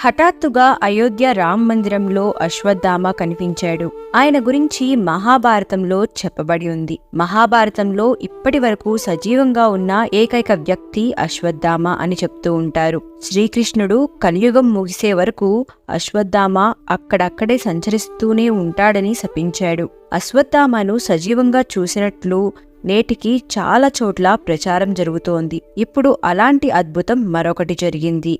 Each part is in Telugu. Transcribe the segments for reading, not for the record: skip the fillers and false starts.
హఠాత్తుగా అయోధ్య రామ మందిరంలో అశ్వత్థామ కనిపించాడు. ఆయన గురించి మహాభారతంలో చెప్పబడి ఉంది. మహాభారతంలో ఇప్పటి వరకు సజీవంగా ఉన్న ఏకైక వ్యక్తి అశ్వత్థామ అని చెప్తూ ఉంటారు. శ్రీకృష్ణుడు కలియుగం ముగిసే వరకు అశ్వత్థామ అక్కడక్కడే సంచరిస్తూనే ఉంటాడని శపించాడు. అశ్వత్థామను సజీవంగా చూసినట్లు నేటికి చాలా చోట్ల ప్రచారం జరుగుతోంది. ఇప్పుడు అలాంటి అద్భుతం మరొకటి జరిగింది.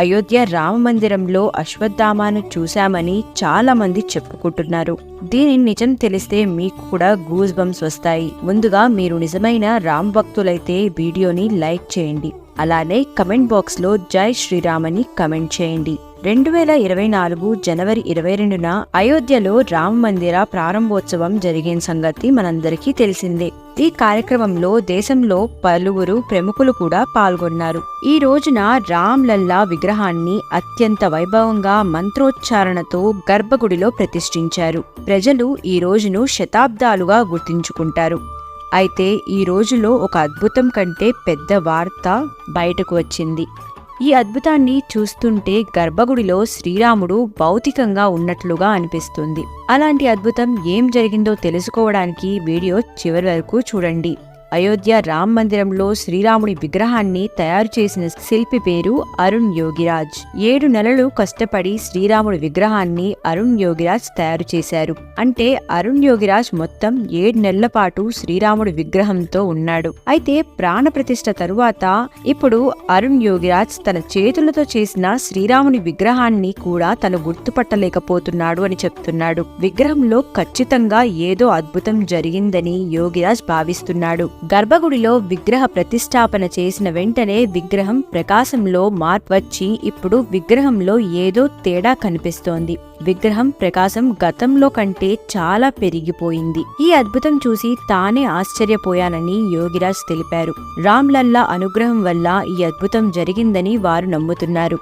అయోధ్య రామ మందిరంలో అశ్వత్థామను చూశామని చాలా మంది చెప్పుకుంటున్నారు. దీని నిజం తెలిస్తే మీకు కూడా గూస్ బంప్స్ వస్తాయి. ముందుగా మీరు నిజమైన రామ్ భక్తులైతే వీడియోని లైక్ చేయండి. అలానే కమెంట్ బాక్స్ లో జై శ్రీరామ్ అని కమెంట్ చేయండి. 2024 జనవరి 22న అయోధ్యలో రామ మందిర ప్రారంభోత్సవం జరిగిన సంగతి మనందరికీ తెలిసిందే. ఈ కార్యక్రమంలో దేశంలో పలువురు ప్రముఖులు కూడా పాల్గొన్నారు. ఈ రోజున రామ్ లల్లా విగ్రహాన్ని అత్యంత వైభవంగా మంత్రోచ్చారణతో గర్భగుడిలో ప్రతిష్ఠించారు. ప్రజలు ఈ రోజును శతాబ్దాలుగా గుర్తించుకుంటారు. అయితే ఈ రోజులో ఒక అద్భుతం కంటే పెద్ద వార్త బయటకు వచ్చింది. ఈ అద్భుతాన్ని చూస్తుంటే గర్భగుడిలో శ్రీరాముడు భౌతికంగా ఉన్నట్లుగా అనిపిస్తుంది. అలాంటి అద్భుతం ఏం జరిగిందో తెలుసుకోవడానికి వీడియో చివరి వరకు చూడండి. అయోధ్య రామ్ మందిరంలో శ్రీరాముడి విగ్రహాన్ని తయారు చేసిన శిల్పి పేరు అరుణ్ యోగిరాజ్. 7 నెలలు కష్టపడి శ్రీరాముడి విగ్రహాన్ని అరుణ్ యోగిరాజ్ తయారు చేశారు. అంటే అరుణ్ యోగిరాజ్ మొత్తం 7 నెలల పాటు శ్రీరాముడి విగ్రహంతో ఉన్నాడు. అయితే ప్రాణ ప్రతిష్ఠ తరువాత ఇప్పుడు అరుణ్ యోగిరాజ్ తన చేతులతో చేసిన శ్రీరాముని విగ్రహాన్ని కూడా తను గుర్తుపట్టలేకపోతున్నాడు అని చెప్తున్నాడు. విగ్రహంలో ఖచ్చితంగా ఏదో అద్భుతం జరిగిందని యోగిరాజ్ భావిస్తున్నాడు. గర్భగుడిలో విగ్రహ ప్రతిష్టాపన చేసిన వెంటనే విగ్రహం ప్రకాశంలో మార్పు వచ్చి ఇప్పుడు విగ్రహంలో ఏదో తేడా కనిపిస్తోంది. విగ్రహం ప్రకాశం గతంలో కంటే చాలా పెరిగిపోయింది. ఈ అద్భుతం చూసి తానే ఆశ్చర్యపోయానని యోగిరాజ్ తెలిపారు. రామ్ లల్లా అనుగ్రహం వల్ల ఈ అద్భుతం జరిగిందని వారు నమ్ముతున్నారు.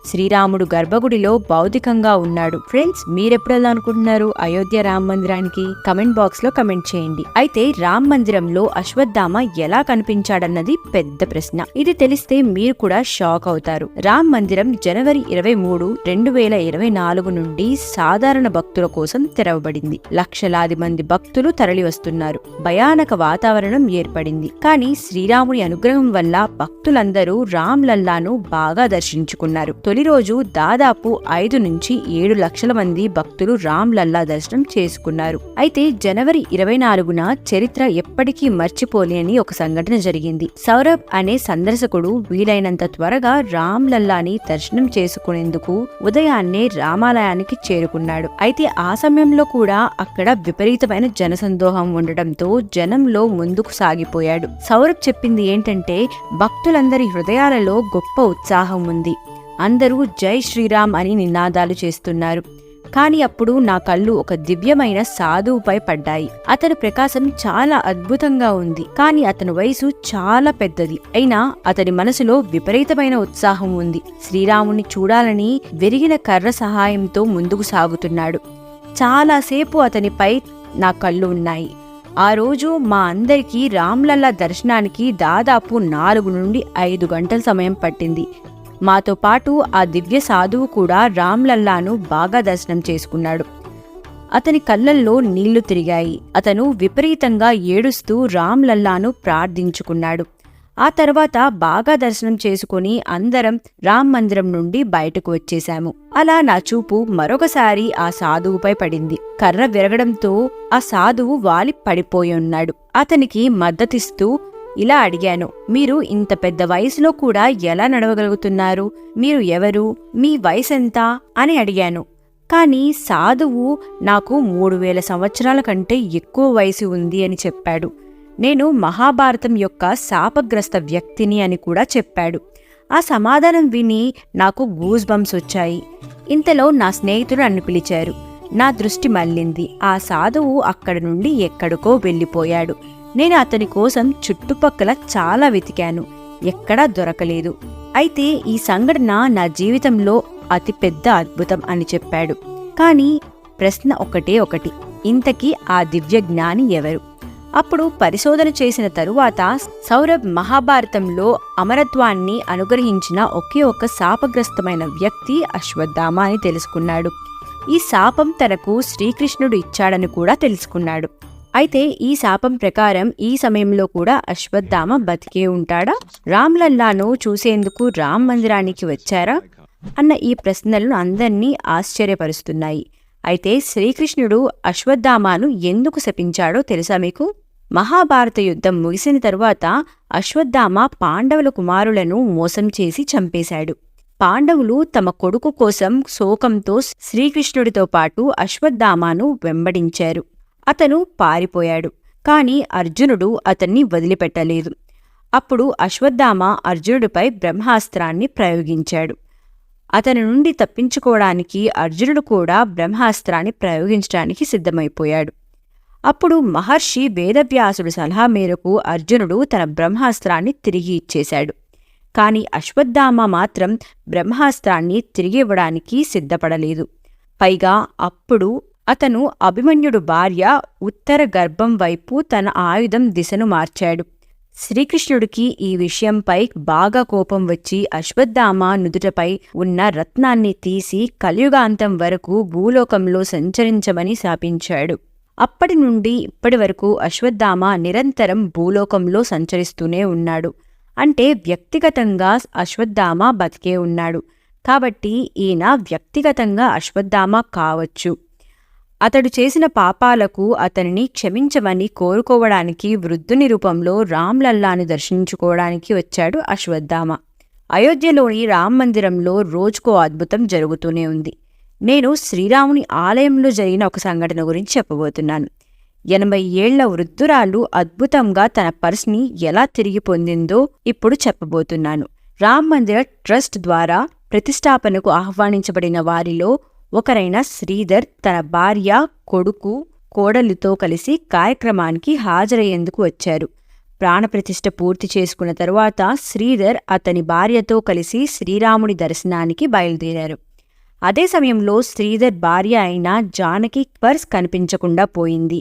శ్రీరాముడు గర్భగుడిలో భౌతికంగా ఉన్నాడు. ఫ్రెండ్స్, మీరెప్పుడెలా అనుకుంటున్నారు అయోధ్య రామ్ మందిరానికి? కమెంట్ బాక్స్ లో కమెంట్ చేయండి. అయితే రామ్ మందిరంలో అశ్వత్థామ ఎలా కనిపించాడన్నది పెద్ద ప్రశ్న. ఇది తెలిస్తే మీరు కూడా షాక్ అవుతారు. రామ్ మందిరం జనవరి 23, 2024 నుండి సాధారణ భక్తుల కోసం తెరవబడింది. లక్షలాది మంది భక్తులు తరలి వస్తున్నారు. భయానక వాతావరణం ఏర్పడింది. కానీ శ్రీరాముడి అనుగ్రహం వల్ల భక్తులందరూ రామ్ లల్లాను బాగా దర్శించుకున్నారు. తొలి రోజు దాదాపు 5 నుంచి 7 లక్షల మంది భక్తులు రామ్ లల్లా దర్శనం చేసుకున్నారు. అయితే జనవరి 24న చరిత్ర ఎప్పటికీ మర్చిపోలేని ఒక సంఘటన జరిగింది. సౌరభ్ అనే సందర్శకుడు వీలైనంత త్వరగా రామ్ లల్లాని దర్శనం చేసుకునేందుకు ఉదయాన్నే రామాలయానికి చేరుకున్నాడు. అయితే ఆ సమయంలో కూడా అక్కడ విపరీతమైన జనసందోహం ఉండటంతో జనంలో ముందుకు సాగిపోయాడు. సౌరభ్ చెప్పింది ఏంటంటే, భక్తులందరి హృదయాలలో గొప్ప ఉత్సాహం ఉంది. అందరూ జై శ్రీరామ్ అని నినాదాలు చేస్తున్నారు. కానీ అప్పుడు నా కళ్ళు ఒక దివ్యమైన సాధువుపై పడ్డాయి. అతని ప్రకాశం చాలా అద్భుతంగా ఉంది. కానీ అతని వయసు చాలా పెద్దది. అయినా అతని మనసులో విపరీతమైన ఉత్సాహం ఉంది. శ్రీరాముని చూడాలని విరిగిన కర్ర సహాయంతో ముందుకు సాగుతున్నాడు. చాలాసేపు అతనిపై నా కళ్ళు ఉన్నాయి. ఆ రోజు మా అందరికీ రామ్ లల్లా దర్శనానికి దాదాపు 4 నుండి 5 గంటల సమయం పట్టింది. మాతో పాటు ఆ దివ్య సాధువు కూడా రామ్ లల్లాను బాగా దర్శనం చేసుకున్నాడు. అతని కళ్ళల్లో నీళ్లు తిరిగాయి. అతను విపరీతంగా ఏడుస్తూ రామ్ లల్లాను ప్రార్థించుకున్నాడు. ఆ తర్వాత బాగా దర్శనం చేసుకుని అందరం రామ్ మందిరం నుండి బయటకు వచ్చేశాము. అలా నా చూపు మరొకసారి ఆ సాధువుపై పడింది. కర్ర విరగడంతో ఆ సాధువు వాలి పడిపోయి ఉన్నాడు. అతనికి మద్దతిస్తూ ఇలా అడిగాను, మీరు ఇంత పెద్ద వయసులో కూడా ఎలా నడవగలుగుతున్నారు? మీరు ఎవరు? మీ వయసెంత అని అడిగాను. కానీ సాధువు నాకు 3000 సంవత్సరాల కంటే ఎక్కువ వయసు ఉంది అని చెప్పాడు. నేను మహాభారతం యొక్క శాపగ్రస్త వ్యక్తిని అని కూడా చెప్పాడు. ఆ సమాధానం విని నాకు గూస్ బంప్స్ వచ్చాయి. ఇంతలో నా స్నేహితుడు నన్ను పిలిచారు. నా దృష్టి మళ్ళింది. ఆ సాధువు అక్కడి నుండి ఎక్కడికో వెళ్ళిపోయాడు. నేను అతని కోసం చుట్టుపక్కల చాలా వెతికాను. ఎక్కడా దొరకలేదు. అయితే ఈ సంఘటన నా జీవితంలో అతిపెద్ద అద్భుతం అని చెప్పాడు. కానీ ప్రశ్న ఒకటే ఒకటి, ఇంతకీ ఆ దివ్య జ్ఞాని ఎవరు? అప్పుడు పరిశోధన చేసిన తరువాత సౌరభ్ మహాభారతంలో అమరత్వాన్ని అనుగ్రహించిన ఒకే ఒక్క శాపగ్రస్తమైన వ్యక్తి అశ్వత్థామ అని తెలుసుకున్నాడు. ఈ శాపం తనకు శ్రీకృష్ణుడు ఇచ్చాడని కూడా తెలుసుకున్నాడు. అయితే ఈ శాపం ప్రకారం ఈ సమయంలో కూడా అశ్వత్థామ బతికే ఉంటాడా? రామ్లల్లాను చూసేందుకు రామ్ మందిరానికి వచ్చారా అన్న ఈ ప్రశ్నలను అందర్నీ ఆశ్చర్యపరుస్తున్నాయి. అయితే శ్రీకృష్ణుడు అశ్వత్థామను ఎందుకు శపించాడో తెలుసా మీకు? మహాభారత యుద్ధం ముగిసిన తరువాత అశ్వత్థామ పాండవుల కుమారులను మోసం చేసి చంపేశాడు. పాండవులు తమ కొడుకు కోసం శోకంతో శ్రీకృష్ణుడితో పాటు అశ్వత్థామను వెంబడించారు. అతను పారిపోయాడు. కాని అర్జునుడు అతన్ని వదిలిపెట్టలేదు. అప్పుడు అశ్వత్థామ అర్జునుడిపై బ్రహ్మాస్త్రాన్ని ప్రయోగించాడు. అతని నుండి తప్పించుకోవడానికి అర్జునుడు కూడా బ్రహ్మాస్త్రాన్ని ప్రయోగించడానికి సిద్ధమైపోయాడు. అప్పుడు మహర్షి వేదవ్యాసుడు సలహా మేరకు అర్జునుడు తన బ్రహ్మాస్త్రాన్ని తిరిగి ఇచ్చేశాడు. కాని అశ్వత్థామ మాత్రం బ్రహ్మాస్త్రాన్ని తిరిగి ఇవ్వడానికి సిద్ధపడలేదు. పైగా అప్పుడు అతను అభిమన్యుడు భార్య ఉత్తర గర్భం వైపు తన ఆయుధం దిశను మార్చాడు. శ్రీకృష్ణుడికి ఈ విషయంపై బాగా కోపం వచ్చి అశ్వత్థామ నుదుటపై ఉన్న రత్నాన్ని తీసి కలియుగాంతం వరకు భూలోకంలో సంచరించమని శాపించాడు. అప్పటి నుండి ఇప్పటి వరకు అశ్వత్థామ నిరంతరం భూలోకంలో సంచరిస్తూనే ఉన్నాడు. అంటే వ్యక్తిగతంగా అశ్వత్థామ బతికే ఉన్నాడు. కాబట్టి ఈయన వ్యక్తిగతంగా అశ్వత్థామ కావచ్చు. అతడు చేసిన పాపాలకు అతనిని క్షమించమని కోరుకోవడానికి వృద్ధుని రూపంలో రామ్లల్లాను దర్శించుకోవడానికి వచ్చాడు అశ్వత్థామ. అయోధ్యలోని రామ్ మందిరంలో రోజుకో అద్భుతం జరుగుతూనే ఉంది. నేను శ్రీరాముని ఆలయంలో జరిగిన ఒక సంఘటన గురించి చెప్పబోతున్నాను. 80 ఏళ్ల వృద్ధురాలు అద్భుతంగా తన పర్స్ని ఎలా తిరిగి పొందిందో ఇప్పుడు చెప్పబోతున్నాను. రామ్ మందిర ట్రస్ట్ ద్వారా ప్రతిష్టాపనకు ఆహ్వానించబడిన వారిలో ఒకరైన శ్రీధర్ తన భార్య, కొడుకు, కోడలితో కలిసి కార్యక్రమానికి హాజరయ్యేందుకు వచ్చారు. ప్రాణప్రతిష్ఠ పూర్తి చేసుకున్న తరువాత శ్రీధర్ అతని భార్యతో కలిసి శ్రీరాముడి దర్శనానికి బయలుదేరారు. అదే సమయంలో శ్రీధర్ భార్య అయిన జానకి పర్స్ కనిపించకుండా పోయింది.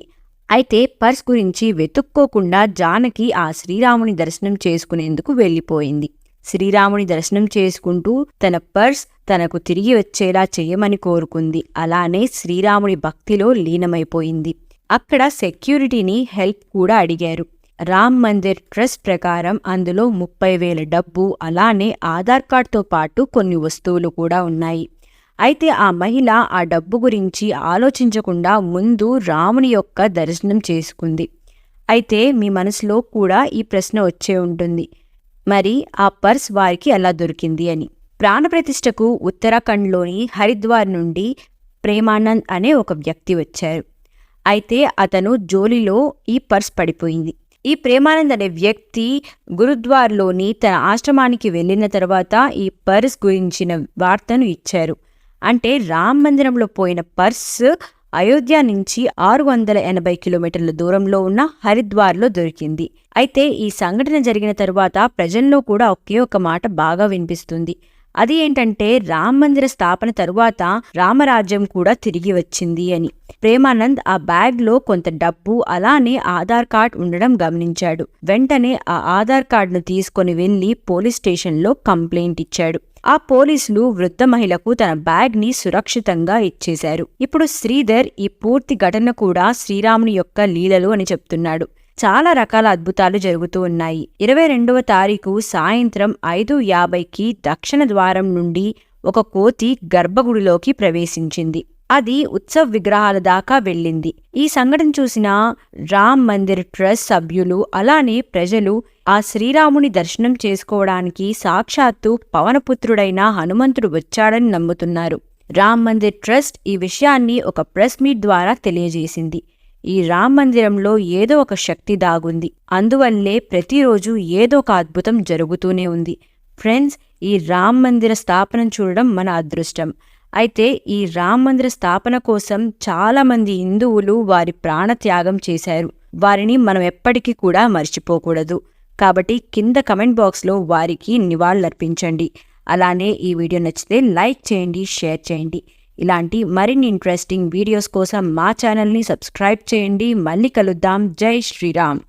అయితే పర్స్ గురించి వెతుక్కోకుండా జానకి ఆ శ్రీరాముని దర్శనం చేసుకునేందుకు వెళ్ళిపోయింది. శ్రీరాముని దర్శనం చేసుకుంటూ తన పర్స్ తనకు తిరిగి వచ్చేలా చెయ్యమని కోరుకుంది. అలానే శ్రీరాముని భక్తిలో లీనమైపోయింది. అక్కడ సెక్యూరిటీని హెల్ప్ కూడా అడిగారు. రామ్ మందిర్ ట్రస్ట్ ప్రకారం అందులో 30,000 డబ్బు, అలానే ఆధార్ కార్డ్తో పాటు కొన్ని వస్తువులు కూడా ఉన్నాయి. అయితే ఆ మహిళ ఆ డబ్బు గురించి ఆలోచించకుండా ముందు రాముని యొక్క దర్శనం చేసుకుంది. అయితే మీ మనసులో కూడా ఈ ప్రశ్న వచ్చే ఉంటుంది, మరి ఆ పర్స్ వారికి ఎలా దొరికింది అని. ప్రాణప్రతిష్ఠకు ఉత్తరాఖండ్లోని హరిద్వార్ నుండి ప్రేమానంద్ అనే ఒక వ్యక్తి వచ్చారు. అయితే అతను జోలిలో ఈ పర్స్ పడిపోయింది. ఈ ప్రేమానంద్ అనే వ్యక్తి గురుద్వార్లోని తన ఆశ్రమానికి వెళ్లిన తర్వాత ఈ పర్స్ గురించిన వార్తను ఇచ్చారు. అంటే రామ్ మందిరంలో పోయిన పర్స్ అయోధ్య నుంచి 680 కిలోమీటర్ల దూరంలో ఉన్న హరిద్వార్లో దొరికింది. అయితే ఈ సంఘటన జరిగిన తరువాత ప్రజల్లో కూడా ఒకే ఒక మాట బాగా వినిపిస్తుంది. అది ఏంటంటే రామ్ మందిర స్థాపన తరువాత రామరాజ్యం కూడా తిరిగి వచ్చింది అని. ప్రేమానంద్ ఆ బ్యాగ్లో కొంత డబ్బు, అలానే ఆధార్ కార్డ్ ఉండడం గమనించాడు. వెంటనే ఆ ఆధార్ కార్డును తీసుకొని వెళ్లి పోలీస్ స్టేషన్లో కంప్లైంట్ ఇచ్చాడు. ఆ పోలీసులు వృద్ధ మహిళకు తన బ్యాగ్ని సురక్షితంగా ఇచ్చేశారు. ఇప్పుడు శ్రీధర్ ఈ పూర్తి ఘటన కూడా శ్రీరాముని యొక్క లీలలు అని చెప్తున్నాడు. చాలా రకాల అద్భుతాలు జరుగుతూ ఉన్నాయి. 22వ తారీఖు సాయంత్రం 5:50కి దక్షిణ ద్వారం నుండి ఒక కోతి గర్భగుడిలోకి ప్రవేశించింది. అది ఉత్సవ విగ్రహాల దాకా వెళ్ళింది. ఈ సంఘటన చూసిన రామ్ మందిర్ ట్రస్ట్ సభ్యులు, అలానే ప్రజలు ఆ శ్రీరాముని దర్శనం చేసుకోవడానికి సాక్షాత్తు పవనపుత్రుడైన హనుమంతుడు వచ్చాడని నమ్ముతున్నారు. రామ్ మందిర్ ట్రస్ట్ ఈ విషయాన్ని ఒక ప్రెస్ మీట్ ద్వారా తెలియజేసింది. ఈ రామ్ మందిరంలో ఏదో ఒక శక్తి దాగుంది. అందువల్లే ప్రతిరోజు ఏదో ఒక అద్భుతం జరుగుతూనే ఉంది. ఫ్రెండ్స్, ఈ రామ్ మందిర స్థాపన చూడడం మన అదృష్టం. అయితే ఈ రామ్ మందిర స్థాపన కోసం చాలామంది హిందువులు వారి ప్రాణత్యాగం చేశారు. వారిని మనం ఎప్పటికీ కూడా మర్చిపోకూడదు. కాబట్టి కింద కమెంట్ బాక్స్లో వారికి నివాళులర్పించండి. అలానే ఈ వీడియో నచ్చితే లైక్ చేయండి, షేర్ చేయండి. ఇలాంటి మరిన్ని ఇంట్రెస్టింగ్ వీడియోస్ కోసం మా ఛానల్ని సబ్స్క్రైబ్ చేయండి. మళ్ళీ కలుద్దాం. జై శ్రీరామ్.